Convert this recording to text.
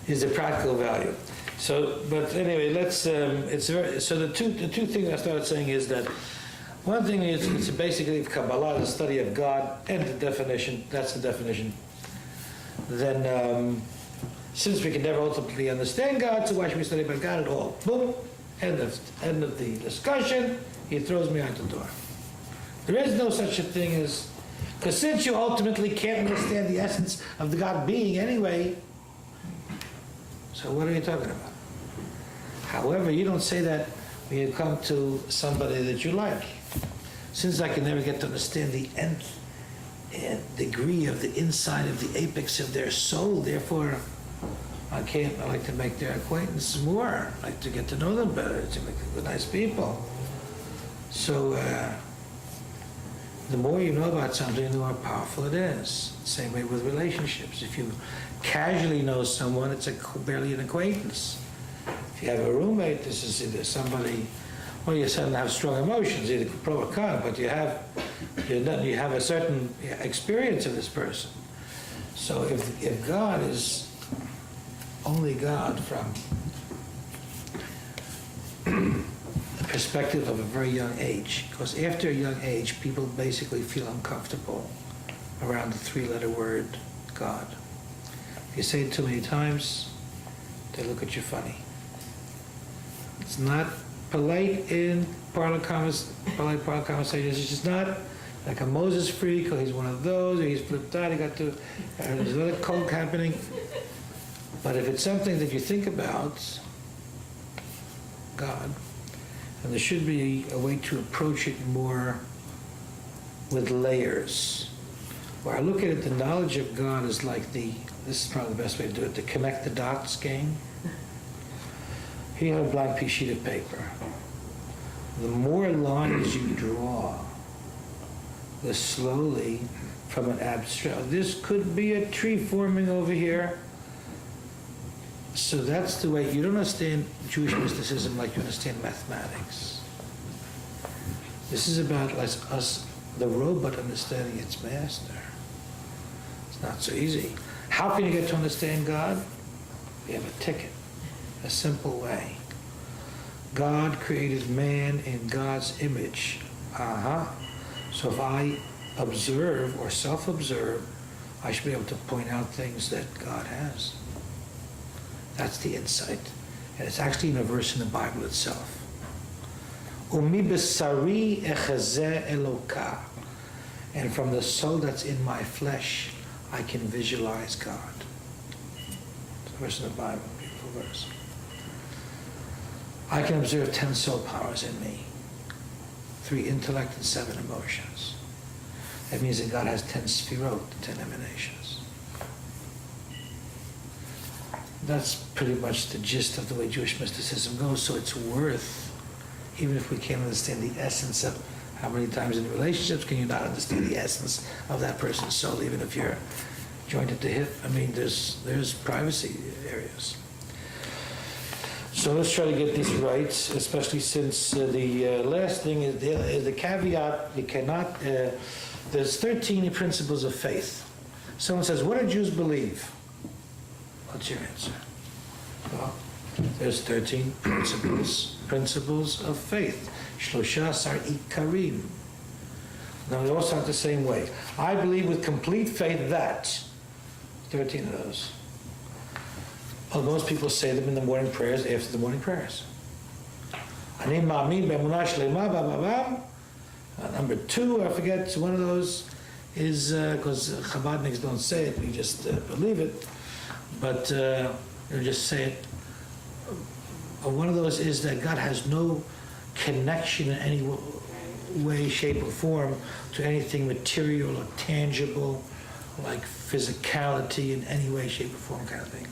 is the practical value. So, but anyway, let's. It's very. So the two things I started saying is that one thing is it's basically Kabbalah, the study of God, and the definition. That's the definition. Then, since we can never ultimately understand God, so why should we study about God at all? Boom. End of the discussion. He throws me out the door. There is no such a thing as, because since you ultimately can't understand the essence of the God being anyway, so what are you talking about? However, you don't say that when you come to somebody that you like. Since I can never get to understand the nth degree of the inside of the apex of their soul, therefore I like to make their acquaintance more. I like to get to know them better, to make them nice people. So the more you know about something, the more powerful it is. Same way with relationships. If you casually know someone, it's barely an acquaintance. If you have a roommate, this is either somebody, well, you suddenly have strong emotions, either pro or con, but you have a certain experience of this person. So if God is only God from the perspective of a very young age, because after a young age, people basically feel uncomfortable around the three-letter word God. If you say it too many times, they look at you funny. It's not polite in polite conversations. It's just not like a Moses freak, or he's one of those, or he's flipped out, there's another coke happening. But if it's something that you think about, God, and there should be a way to approach it more with layers. Where I look at it, the knowledge of God is like this is probably the best way to do it, the connect the dots game. Here you have a blank sheet of paper. The more lines you draw, the slowly from an abstract, this could be a tree forming over here. So that's the way, you don't understand Jewish mysticism like you understand mathematics. This is about us, the robot, understanding its master. It's not so easy. How can you get to understand God? You have a ticket, a simple way. God created man in God's image. So if I observe or self-observe, I should be able to point out things that God has. That's the insight. And it's actually in a verse in the Bible itself. Umi besari echazeh Eloka. And from the soul that's in my flesh, I can visualize God. It's a verse in the Bible, beautiful verse. I can observe 10 soul powers in me, 3 intellect and 7 emotions. That means that God has 10 sphirot, 10 emanations. That's pretty much the gist of the way Jewish mysticism goes, so it's worth, even if we can't understand the essence of how many times in relationships can you not understand the essence of that person's soul, even if you're joined at the hip. I mean, there's privacy areas. So let's try to get this right, especially since the last thing is the caveat. You cannot, there's 13 principles of faith. Someone says, what do Jews believe? What's your answer? Well, there's 13 principles of faith. Shlosha sar ikarim. Now they all start the same way. I believe with complete faith that. 13 of those. Well, most people say them in the morning prayers after the morning prayers. Ani ma'amin be'emunah shlema ba'ba'bam. Number 2, I forget, one of those is, because Chabadniks don't say it, we just believe it. But you just say it. One of those is that God has no connection in any way, shape, or form to anything material or tangible, like physicality in any way, shape, or form kind of thing.